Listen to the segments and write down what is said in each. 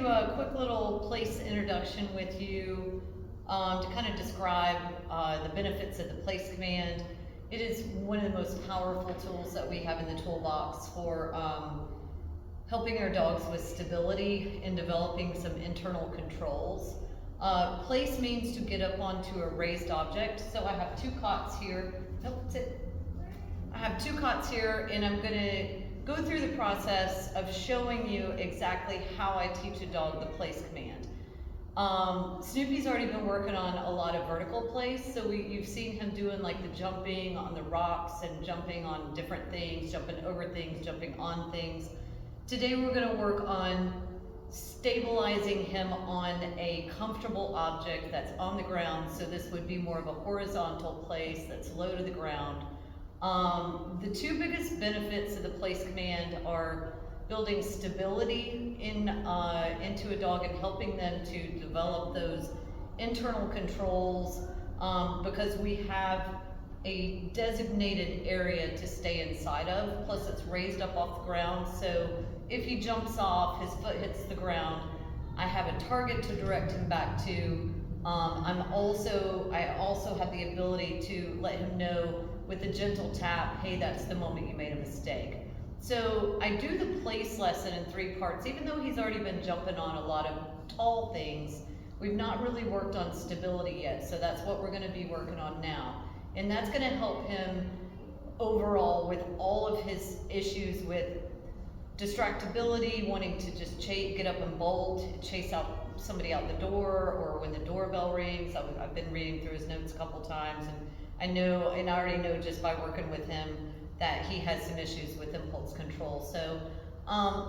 do a quick little place introduction with you to kind of describe the benefits of the place command. It is one of the most powerful tools that we have in the toolbox for helping our dogs with stability and developing some internal controls. Place means to get up onto a raised object. So I have two cots here. Nope, sit. I have two cots here, and I'm gonna go through the process of showing you exactly how I teach a dog the place command. Snoopy's already been working on a lot of vertical place, so you've seen him doing like the jumping on the rocks and jumping on different things, jumping over things, jumping on things. Today we're gonna work on stabilizing him on a comfortable object that's on the ground, so this would be more of a horizontal place that's low to the ground. The two biggest benefits of the place command are building stability into a dog and helping them to develop those internal controls because we have a designated area to stay inside of, plus it's raised up off the ground, so if he jumps off, his foot hits the ground, I have a target to direct him back to. I also have the ability to let him know with a gentle tap, hey, that's the moment you made a mistake. So I do the place lesson in 3 parts. Even though he's already been jumping on a lot of tall things, we've not really worked on stability yet, so that's what we're gonna be working on now. And that's gonna help him overall with all of his issues with distractibility, wanting to just get up and bolt, chase out somebody out the door, or when the doorbell rings. I've been reading through his notes a couple times, and I already know just by working with him that he has some issues with impulse control. So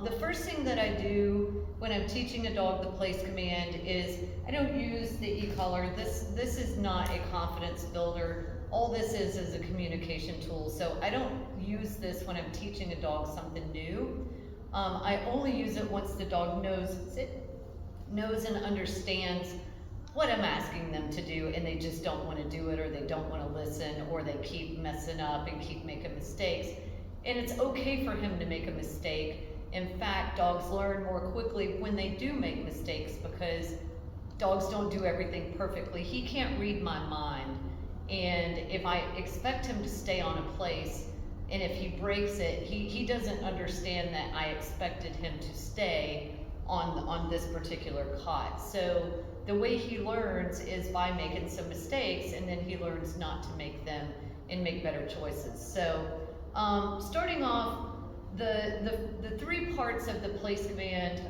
the first thing that I do when I'm teaching a dog the place command is I don't use the e-collar. This is not a confidence builder. All this is a communication tool. So I don't use this when I'm teaching a dog something new. I only use it once the dog knows and understands what I'm asking them to do, and they just don't want to do it, or they don't want to listen, or they keep messing up and keep making mistakes. And it's okay for him to make a mistake. In fact, dogs learn more quickly when they do make mistakes because dogs don't do everything perfectly. He can't read my mind. And if I expect him to stay on a place, and if he breaks it, he doesn't understand that I expected him to stay on this particular cot. So the way he learns is by making some mistakes, and then he learns not to make them and make better choices. So starting off, the 3 parts of the place command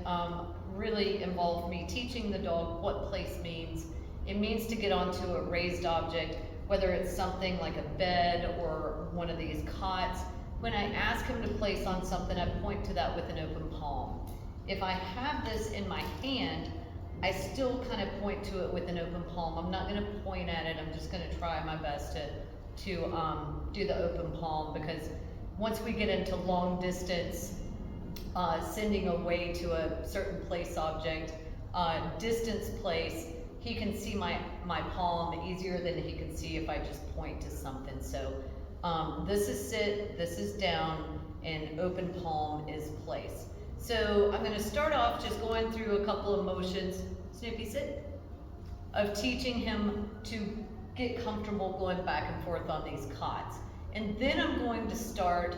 really involve me teaching the dog what place means. It means to get onto a raised object, whether it's something like a bed or one of these cots. When I ask him to place on something, I point to that with an open palm. If I have this in my hand, I still kind of point to it with an open palm. I'm not going to point at it. I'm just going to try my best to do the open palm, because once we get into long distance, sending away to a certain place object, distance place, he can see my palm easier than he can see if I just point to something. So this is sit, this is down, and open palm is place. So I'm going to start off just going through a couple of motions, Snoopy sit, of teaching him to get comfortable going back and forth on these cots. And then I'm going to start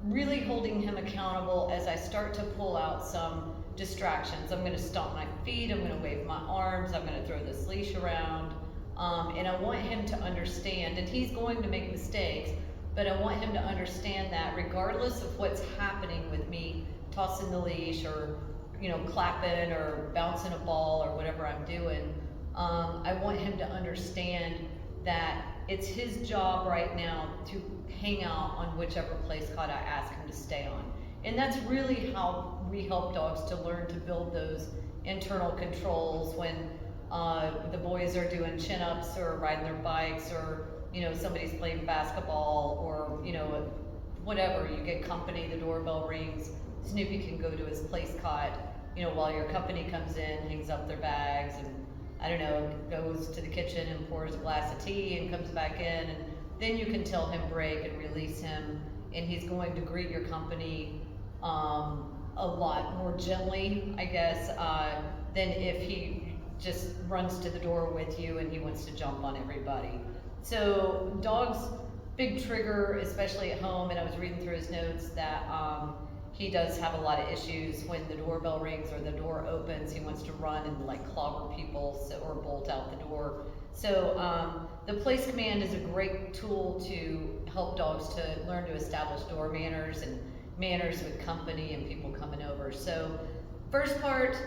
really holding him accountable as I start to pull out some distractions. I'm going to stomp my feet, I'm going to wave my arms, I'm going to throw this leash around, and I want him to understand, and he's going to make mistakes, but I want him to understand that regardless of what's happening with me tossing the leash, or clapping or bouncing a ball or whatever I'm doing, I want him to understand that it's his job right now to hang out on whichever place cot I ask him to stay on. And that's really how we help dogs to learn to build those internal controls when the boys are doing chin-ups or riding their bikes, or somebody's playing basketball, or whatever. You get company, the doorbell rings, Snoopy can go to his place cot, while your company comes in, hangs up their bags, and goes to the kitchen and pours a glass of tea and comes back in, and then you can tell him break and release him, and he's going to greet your company a lot more gently, I guess, than if he just runs to the door with you and he wants to jump on everybody. So dogs, big trigger, especially at home, and I was reading through his notes that he does have a lot of issues when the doorbell rings or the door opens. He wants to run and like clobber people or bolt out the door. So the place command is a great tool to help dogs to learn to establish door manners and manners with company and people coming over. So first part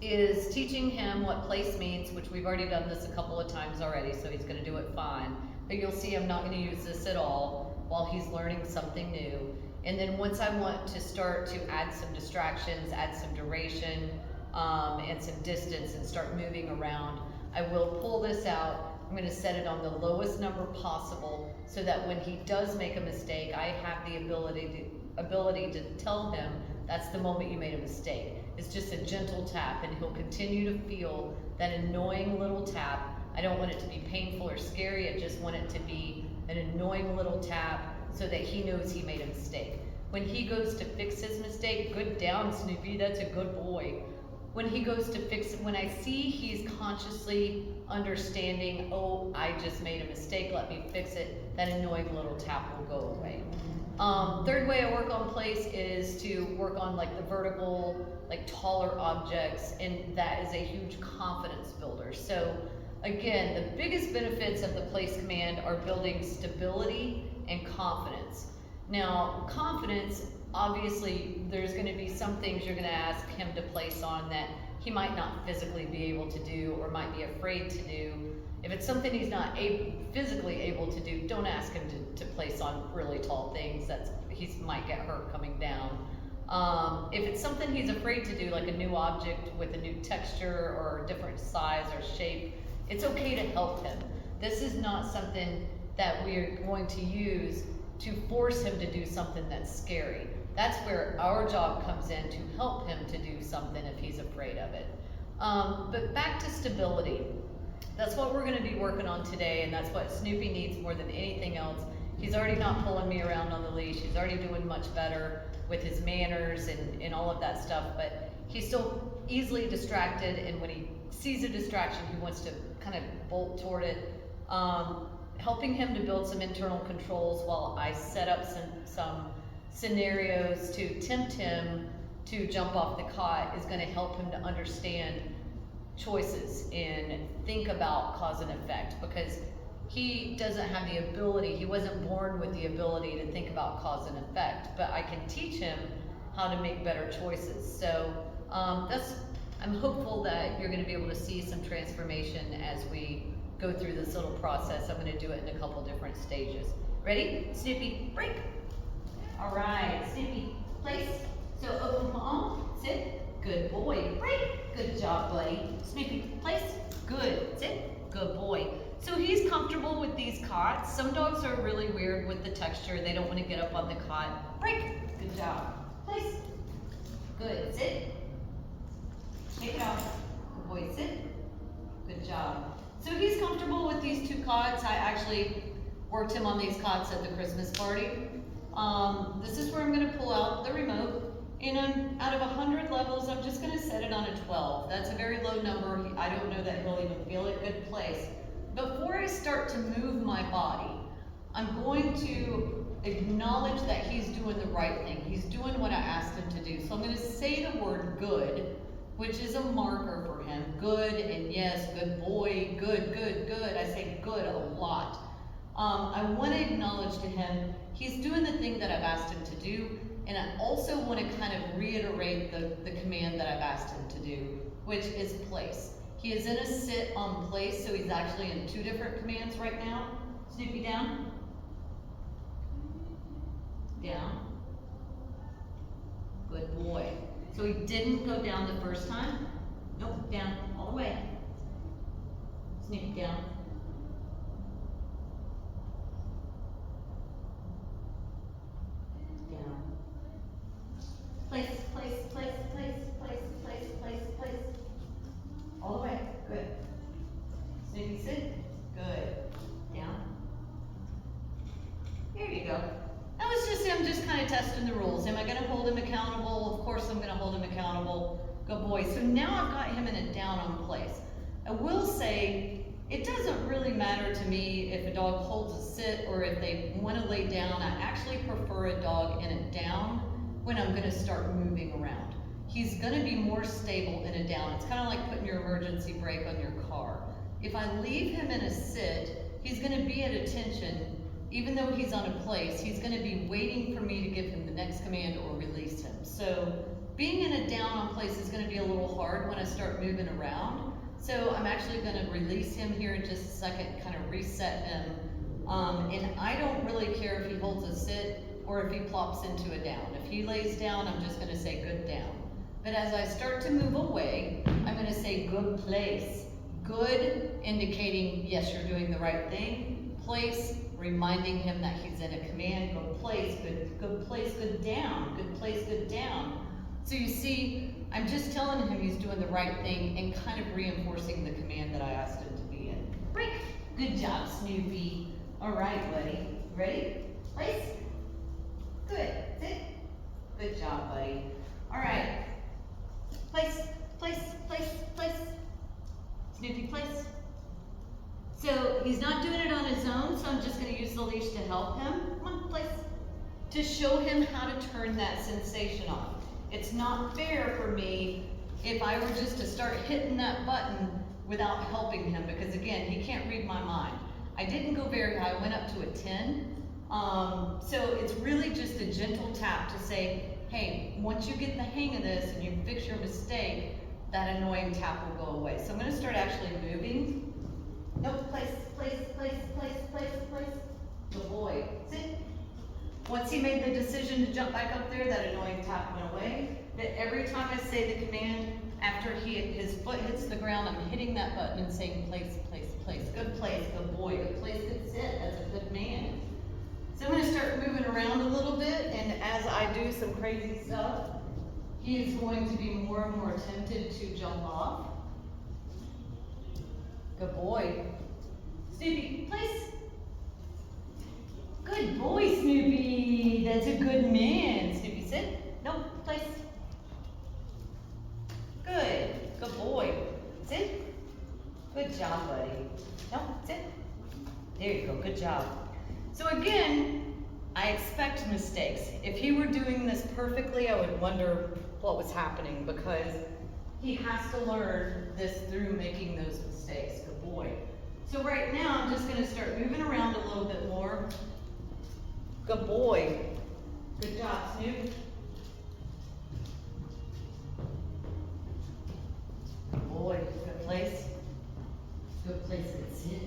is teaching him what place means, which we've already done this a couple of times already, so he's gonna do it fine. But you'll see I'm not gonna use this at all while he's learning something new. And then once I want to start to add some distractions, add some duration, and some distance and start moving around, I will pull this out. I'm gonna set it on the lowest number possible so that when he does make a mistake, I have the ability to tell him that's the moment you made a mistake. It's just a gentle tap, and he'll continue to feel that annoying little tap. I don't want it to be painful or scary, I just want it to be an annoying little tap so that he knows he made a mistake. When he goes to fix his mistake, good down, Snoopy, that's a good boy. When he goes to fix it, when I see he's consciously understanding, oh, I just made a mistake, let me fix it, that annoying little tap will go away. Third way I work on place is to work on like the vertical, like taller objects, and that is a huge confidence builder. So again, the biggest benefits of the place command are building stability and confidence. Now, confidence, obviously, there's gonna be some things you're gonna ask him to place on that he might not physically be able to do or might be afraid to do. If it's something he's not physically able to do, don't ask him to place on really tall things. He might get hurt coming down. If it's something he's afraid to do, like a new object with a new texture or a different size or shape, it's okay to help him. This is not something that we're going to use to force him to do something that's scary. That's where our job comes in, to help him to do something if he's afraid of it. But back to stability. That's what we're gonna be working on today, and that's what Snoopy needs more than anything else. He's already not pulling me around on the leash. He's already doing much better with his manners and all of that stuff, but he's still easily distracted, and when he sees a distraction, he wants to kind of bolt toward it. Helping him to build some internal controls while I set up some scenarios to tempt him to jump off the cot is gonna help him to understand choices and think about cause and effect, because he doesn't have the ability, he wasn't born with the ability to think about cause and effect, but I can teach him how to make better choices. So I'm hopeful that you're gonna be able to see some transformation as we go through this little process. I'm gonna do it in a couple different stages. Ready? Snoopy, break. All right, Snoopy, place. So open palm, sit, good boy, break. Good job, buddy. Snoopy, place, good, sit, good boy. So he's comfortable with these cots. Some dogs are really weird with the texture. They don't want to get up on the cot. Break, good job. Place, good, sit. Take it off, good boy, sit, good job. So he's comfortable with these two cots. I actually worked him on these cots at the Christmas party. This is where I'm gonna pull out the remote, and out of 100 levels, I'm just gonna set it on a 12. That's a very low number. I don't know that he'll even feel it. Good place. Before I start to move my body, I'm going to acknowledge that he's doing the right thing. He's doing what I asked him to do. So I'm gonna say the word good, which is a marker for him. Good, and yes, good boy, good, good, good. I say good a lot. I want to acknowledge to him, he's doing the thing that I've asked him to do, and I also want to kind of reiterate the command that I've asked him to do, which is place. He is in a sit on place, so he's actually in two different commands right now. Snoopy, down. Down. Good boy. So he didn't go down the first time. Nope, down, all the way. Snoopy, down. Down. Place, place, place, place, place, place, place, place. All the way, good. Snoopy, sit, good. Down. There you go. That was let's just say I'm just kind of testing the rules. Am I gonna hold him accountable? Of course I'm gonna hold him accountable. Good boy. So now I've got him in a down on place. I will say, it doesn't really matter to me if a dog holds a sit or if they want to lay down. I actually prefer a dog in a down when I'm going to start moving around. He's going to be more stable in a down. It's kind of like putting your emergency brake on your car. If I leave him in a sit, he's going to be at attention. Even though he's on a place, he's going to be waiting for me to give him the next command or release him. So being in a down on place is going to be a little hard when I start moving around. So I'm actually going to release him here in just a second, kind of reset him. And I don't really care if he holds a sit or if he plops into a down. If he lays down, I'm just going to say good down. But as I start to move away, I'm going to say good place. Good, indicating yes, you're doing the right thing. Place, reminding him that he's in a command. Good place, good place, good down. Good place, good down. So you see, I'm just telling him he's doing the right thing and kind of reinforcing the command that I asked him to be in. Break. Good job, Snoopy. All right, buddy. Ready? Place. Good. Sit. Good job, buddy. All right. Place, place, place, place. Snoopy, place. So he's not doing it on his own, so I'm just going to use the leash to help him. Come on, place. To show him how to turn that sensation on. It's not fair for me if I were just to start hitting that button without helping him, because again, he can't read my mind. I didn't go very high, I went up to a 10. So it's really just a gentle tap to say, hey, once you get the hang of this and you fix your mistake, that annoying tap will go away. So I'm gonna start actually moving. Nope, place, place, place, place, place, place. Good boy, sit. Once he made the decision to jump back up there, that annoying tap went away. But every time I say the command, after his foot hits the ground, I'm hitting that button and saying place, place, place. Good place, good boy, good place, good sit. That's a good man. So I'm going to start moving around a little bit, and as I do some crazy stuff, he is going to be more and more tempted to jump off. Good boy. Snoopy, place. Good boy, Snoopy. That's a good man. Snoopy, sit. No, place. Good. Good boy. Sit. Good job, buddy. No, sit. There you go. Good job. So again, I expect mistakes. If he were doing this perfectly, I would wonder what was happening, because he has to learn this through making those mistakes. Good boy. So right now, I'm just going to start moving around a little bit more. Good boy. Good job, Snoop. Good boy. Good place. Good place. Good sit.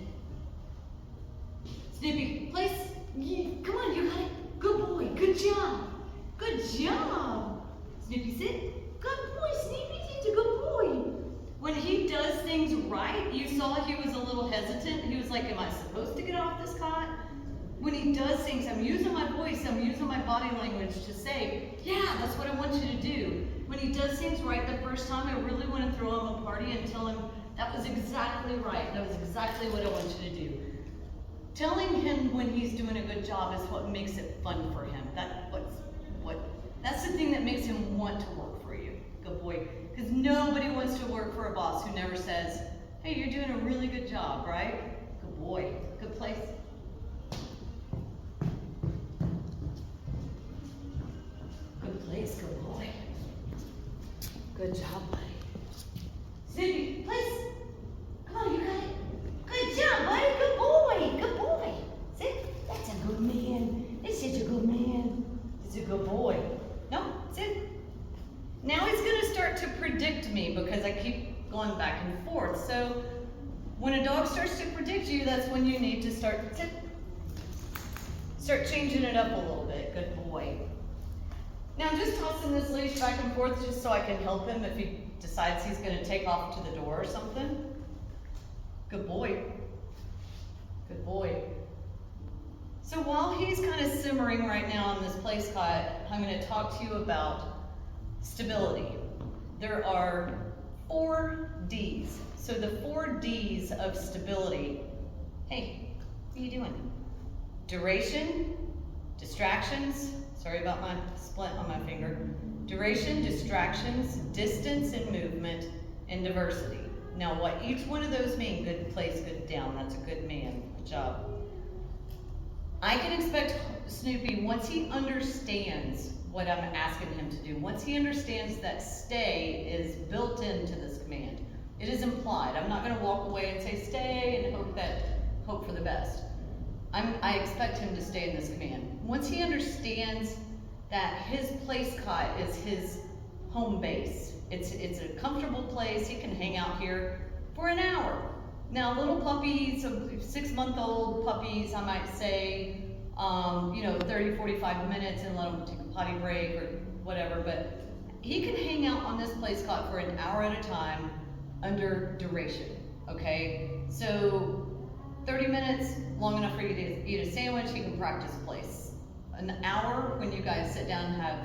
Snoopy, place. Yeah, come on, you got it. Good boy. Good job. Good job. Snoopy, sit. Good boy, Snoopy. He's a good boy. When he does things right, you saw he was a little hesitant. He was like, am I supposed to get off this cot? When he does things, I'm using my voice, I'm using my body language to say, yeah, that's what I want you to do. When he does things right the first time, I really want to throw him a party and tell him, that was exactly right, that was exactly what I want you to do. Telling him when he's doing a good job is what makes it fun for him. That's the thing that makes him want to work for you. Good boy. Because nobody wants to work for a boss who never says, hey, you're doing a really good job, right? Good boy. Good place. Good place, good boy. Good job, buddy. Snoopy, place. Come on, you got it. Good job, buddy. Good boy. Good boy. Sit. That's a good man. This is a good man. This is a good boy. No, sit. Now he's going to start to predict me because I keep going back and forth. So when a dog starts to predict you, that's when you need to start changing it up a little bit. Good boy. Now I'm just tossing this leash back and forth just so I can help him if he decides he's going to take off to the door or something. Good boy. Good boy. So while he's kind of simmering right now on this place cot, I'm going to talk to you about stability. There are 4 Ds. So the 4 Ds of stability. Hey, what are you doing? Duration, Distractions, sorry about my splint on my finger. Duration, distractions, distance and movement, and diversity. Now what each one of those mean, good place, good down, that's a good man, good job. I can expect Snoopy, once he understands what I'm asking him to do, once he understands that stay is built into this command, it is implied. I'm not gonna walk away and say stay and hope for the best. I expect him to stay in this command. Once he understands that his place cot is his home base, it's a comfortable place, he can hang out here for an hour. Now little puppies, 6-month-old puppies, I might say, 30, 45 minutes and let them take a potty break or whatever, but he can hang out on this place cot for an hour at a time under duration, okay? So 30 minutes, long enough for you to eat a sandwich, he can practice place. An hour when you guys sit down and have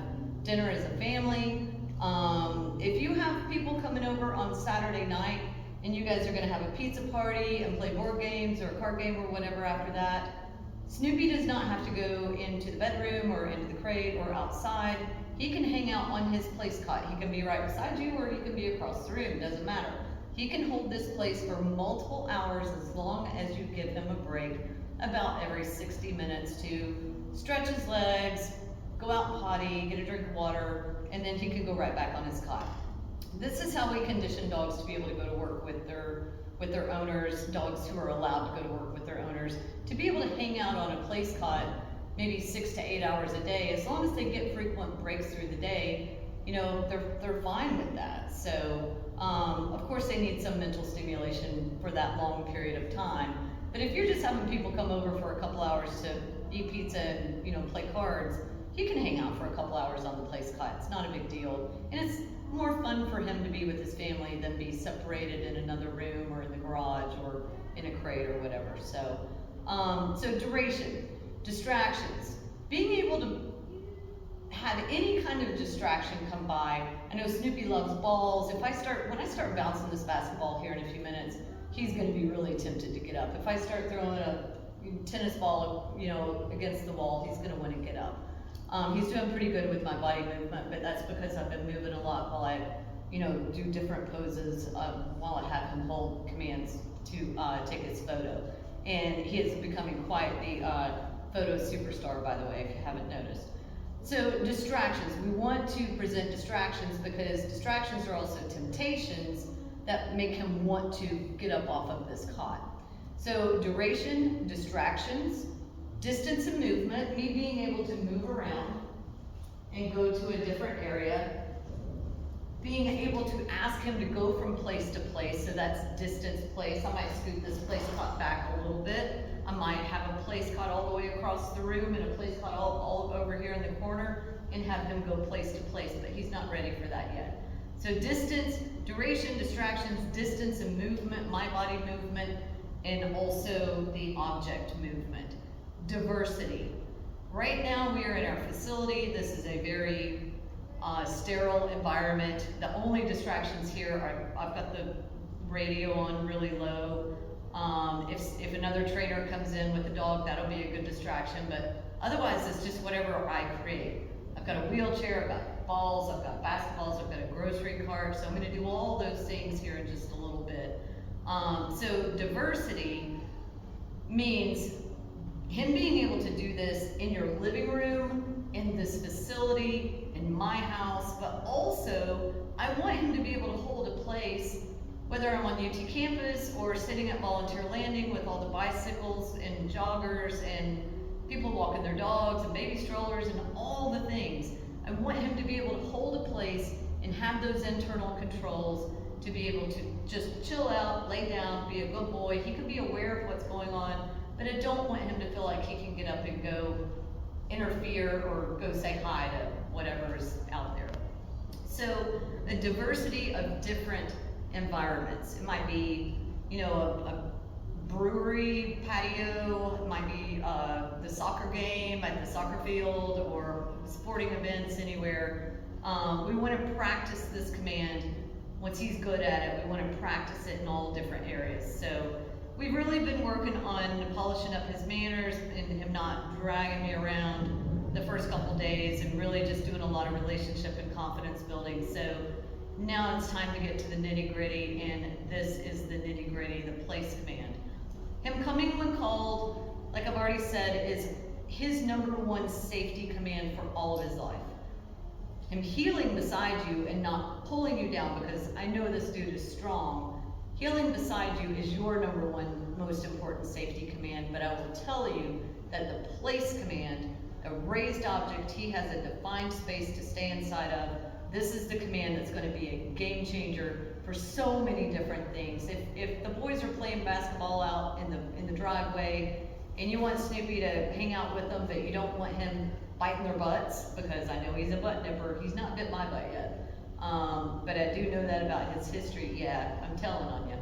dinner as a family. If you have people coming over on Saturday night and you guys are gonna have a pizza party and play board games or a card game or whatever after that, Snoopy does not have to go into the bedroom or into the crate or outside. He can hang out on his place cot. He can be right beside you or he can be across the room, doesn't matter. He can hold this place for multiple hours as long as you give him a break about every 60 minutes to stretch his legs, go out and potty, get a drink of water, and then he can go right back on his cot. This is how we condition dogs to be able to go to work with their owners, dogs who are allowed to go to work with their owners, to be able to hang out on a place cot maybe 6 to 8 hours a day. As long as they get frequent breaks through the day, they're fine with that. So, of course they need some mental stimulation for that long period of time. But if you're just having people come over for a couple hours to eat pizza and, play cards, he can hang out for a couple hours on the place cot. It's not a big deal. And it's more fun for him to be with his family than be separated in another room or in the garage or in a crate or whatever. So, so duration, distractions, being able to have any kind of distraction come by. I know Snoopy loves balls. When I start bouncing this basketball here in a few minutes, he's gonna be really tempted to get up. If I start throwing a tennis ball, against the wall, he's gonna wanna get up. He's doing pretty good with my body movement, but that's because I've been moving a lot while I, do different poses while I have him hold commands to take his photo. And he is becoming quite the photo superstar, by the way, if you haven't noticed. So distractions, we want to present distractions because distractions are also temptations that make him want to get up off of this cot. So duration, distractions, distance and movement, me being able to move around and go to a different area, being able to ask him to go from place to place, so that's distance place. I might scoot this place cot back a little bit. I might have a place cot all the way across the room and a place cot all over here in the corner and have him go place to place, but he's not ready for that yet. So distance, duration, distractions, distance and movement, my body movement, and also the object movement. Diversity. Right now we are in our facility. This is a very sterile environment. The only distractions here are, I've got the radio on really low. If another trainer comes in with a dog, that'll be a good distraction, but otherwise it's just whatever I create. I've got a wheelchair, I've got balls, I've got basketballs, I've got a grocery cart, so I'm gonna do all those things here in just a little bit. So diversity means him being able to do this in your living room, in this facility, in my house, but also I want him to be able to hold a place, whether I'm on UT campus or sitting at Volunteer Landing with all the bicycles and joggers and people walking their dogs and baby strollers and all the things. I want him to be able to hold a place and have those internal controls to be able to just chill out, lay down, be a good boy. He can be aware of what's going on, but I don't want him to feel like he can get up and go interfere or go say hi to whatever is out there. So a diversity of different environments. It might be, a brewery patio, it might be the soccer game at the soccer field or sporting events anywhere. We want to practice this command. Once he's good at it, we want to practice it in all different areas. So we've really been working on polishing up his manners and him not dragging me around the first couple days and really just doing a lot of relationship and confidence building. So now it's time to get to the nitty gritty, and this is the nitty gritty, the place command. Him coming when called, like I've already said, is his #1 safety command for all of his life. Him healing beside you and not pulling you down, because I know this dude is strong. Healing beside you is your #1 most important safety command, but I will tell you that the place command, a raised object, he has a defined space to stay inside of. This is the command that's going to be a game changer for so many different things. If the boys are playing basketball out in the driveway and you want Snoopy to hang out with them, but you don't want him biting their butts, because I know he's a butt nipper. He's not bit my butt yet. But I do know that about his history. Yeah, I'm telling on you.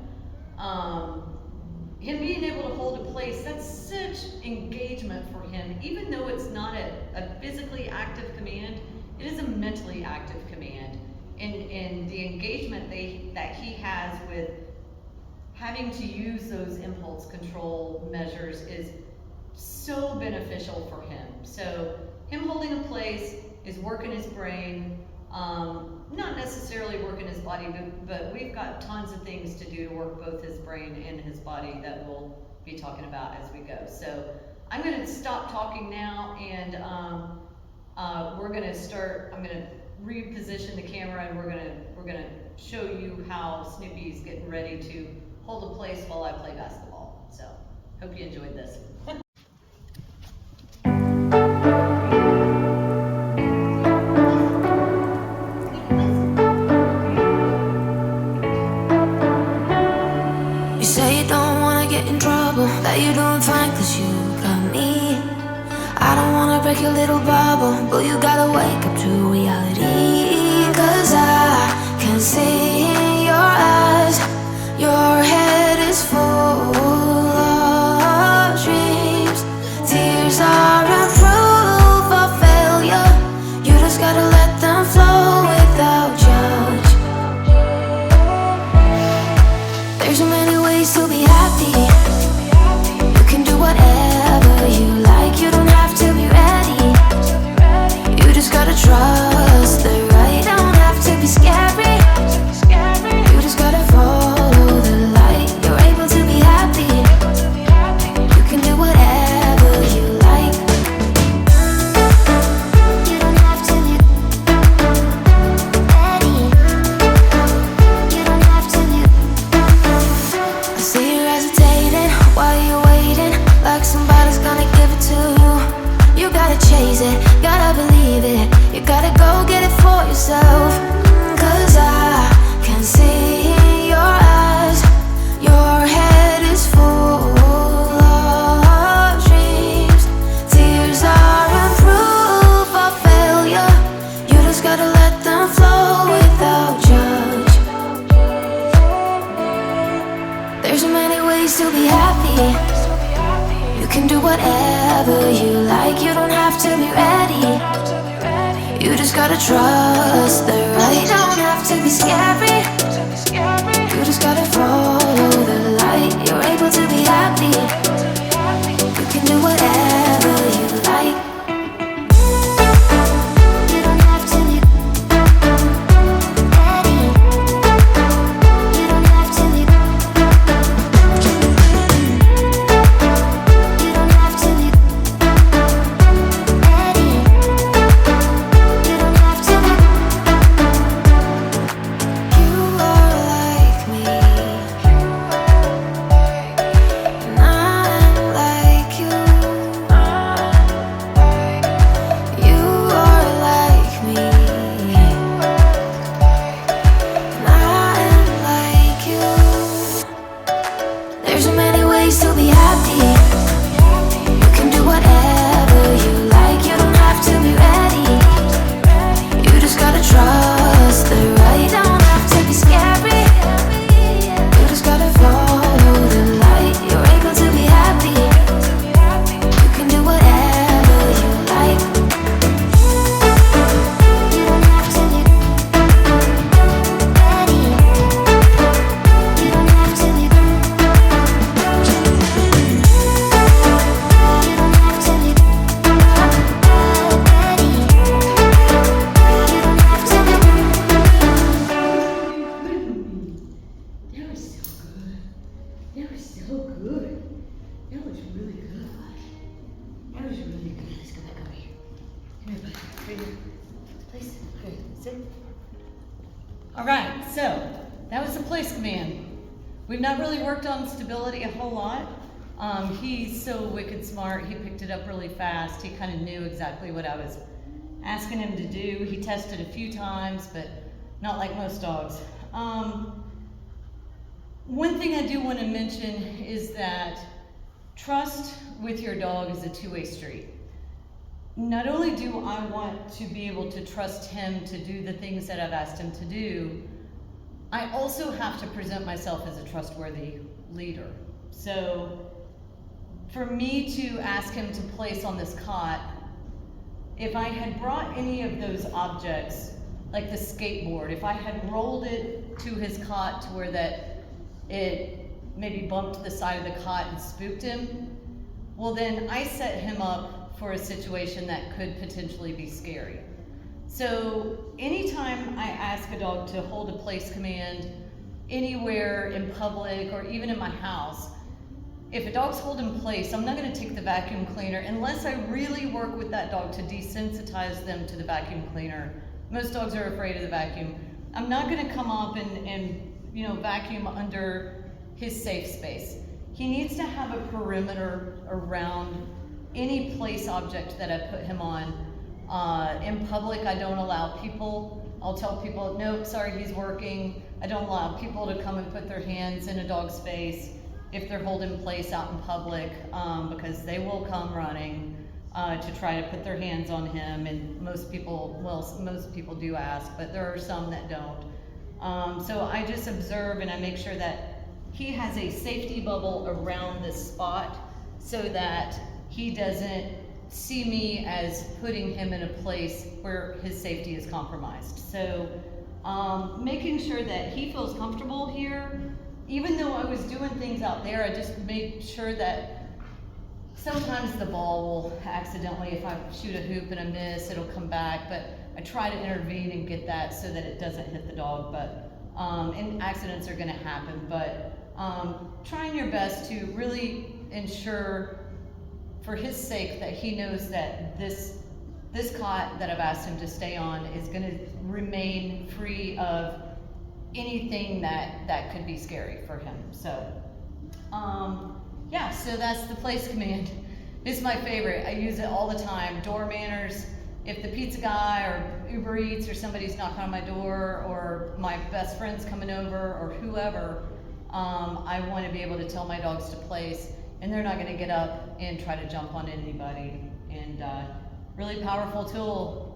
Him being able to hold a place, that's such engagement for him. Even though it's not a physically active command, it is a mentally active command. And the engagement that he has with having to use those impulse control measures is so beneficial for him. So him holding a place is working his brain, not necessarily working his body, but we've got tons of things to do to work both his brain and his body that we'll be talking about as we go. So I'm going to stop talking now, and we're going to start. I'm going to reposition the camera, and we're going to show you how Snoopy's getting ready to hold a place while I play basketball. So hope you enjoyed this. That you're doing fine, cause you got me. I don't wanna break your little bubble, but you gotta wake up to reality. Cause I can see in your eyes, your head is full of dreams. Tears are a proof of failure. You just gotta let them flow without judge. There's so many ways to be happy. Whatever you like, you don't have to be ready. You just gotta trust the right, don't have to be scary. You just gotta follow the light, you're able to be happy. You can do whatever you like. You don't have to be ready. You don't have to be. I see you hesitating while you're waiting, like somebody's gonna give it to you. You gotta chase it, gotta believe it. You gotta go get it for yourself. Cause I can see in your eyes, your head is full of dreams. Tears are a proof of failure. You just gotta let them flow without judge. There's so many ways to be happy. You can do whatever you like, you don't have to be ready. You just gotta trust the right, you don't have to be scary. You just gotta follow the light, you're able to be happy. You can do whatever you like. You don't have to be ready. You don't have to be I Here, bud. Right here. Place. Good. Sit. All right, so that was the place command. We've not really worked on stability a whole lot. He's so wicked smart. He picked it up really fast. He kind of knew exactly what I was asking him to do. He tested a few times, but not like most dogs. One thing I do want to mention is that trust with your dog is a two-way street. Not only do I want to be able to trust him to do the things that I've asked him to do, I also have to present myself as a trustworthy leader. So for me to ask him to place on this cot, if I had brought any of those objects, like the skateboard, if I had rolled it to his cot to where that it maybe bumped the side of the cot and spooked him, well then I set him up for a situation that could potentially be scary. So anytime I ask a dog to hold a place command anywhere in public or even in my house, if a dog's holding place, I'm not gonna take the vacuum cleaner unless I really work with that dog to desensitize them to the vacuum cleaner. Most dogs are afraid of the vacuum. I'm not gonna come up and vacuum under his safe space. He needs to have a perimeter around any place object that I put him on. In public, I don't allow people. I'll tell people, nope, sorry, he's working. I don't allow people to come and put their hands in a dog's face if they're holding place out in public, because they will come running to try to put their hands on him, and most people do ask, but there are some that don't. So I just observe and I make sure that he has a safety bubble around this spot so that he doesn't see me as putting him in a place where his safety is compromised. So making sure that he feels comfortable here. Even though I was doing things out there, I just made sure that sometimes the ball will accidentally, if I shoot a hoop and I miss, it'll come back, but I try to intervene and get that so that it doesn't hit the dog, but and accidents are gonna happen, but trying your best to really ensure for his sake that he knows that this cot that I've asked him to stay on is gonna remain free of anything that could be scary for him. So, yeah, so that's the place command. It's my favorite. I use it all the time. Door manners. If the pizza guy or Uber Eats or somebody's knocking on my door or my best friend's coming over or whoever, I want to be able to tell my dogs to place, and they're not going to get up and try to jump on anybody. And really powerful tool.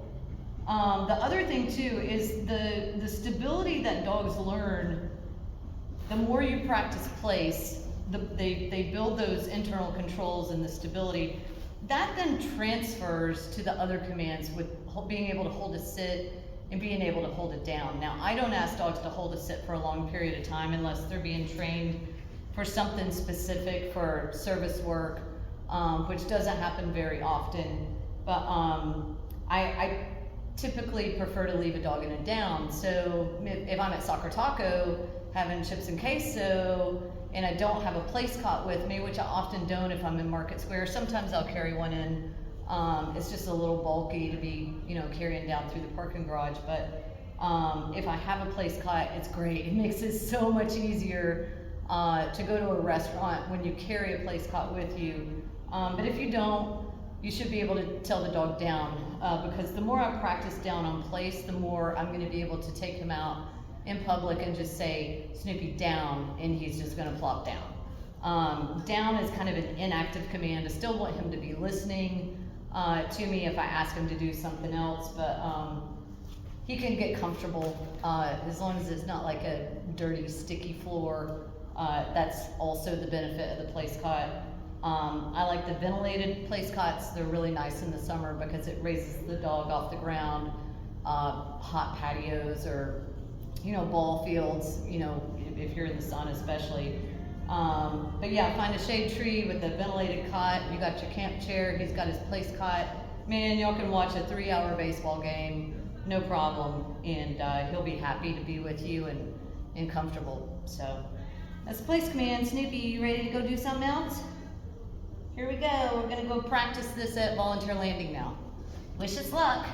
The other thing too is the stability that dogs learn. The more you practice place, they build those internal controls and the stability. That then transfers to the other commands with being able to hold a sit and being able to hold it down. Now, I don't ask dogs to hold a sit for a long period of time unless they're being trained for something specific for service work, which doesn't happen very often. But I typically prefer to leave a dog in a down. So if I'm at Soccer Taco having chips and queso and I don't have a place cot with me, which I often don't if I'm in Market Square, sometimes I'll carry one in. It's just a little bulky to be, carrying down through the parking garage. But if I have a place cot, it's great. It makes it so much easier to go to a restaurant when you carry a place cot with you. But if you don't, you should be able to tell the dog down, because the more I practice down on place, the more I'm going to be able to take him out in public and just say, Snoopy, down, and he's just going to plop down. Down is kind of an inactive command. I still want him to be listening to me if I ask him to do something else, but he can get comfortable as long as it's not like a dirty, sticky floor. That's also the benefit of the place cot. I like the ventilated place cots. They're really nice in the summer because it raises the dog off the ground. Hot patios or, ball fields, if you're in the sun especially. But yeah, find a shade tree with a ventilated cot. You got your camp chair. He's got his place cot. Man, y'all can watch a 3-hour baseball game, no problem. And he'll be happy to be with you and comfortable. So that's place command. Snoopy, you ready to go do something else? Here we go. We're gonna go practice this at Volunteer Landing now. Wish us luck.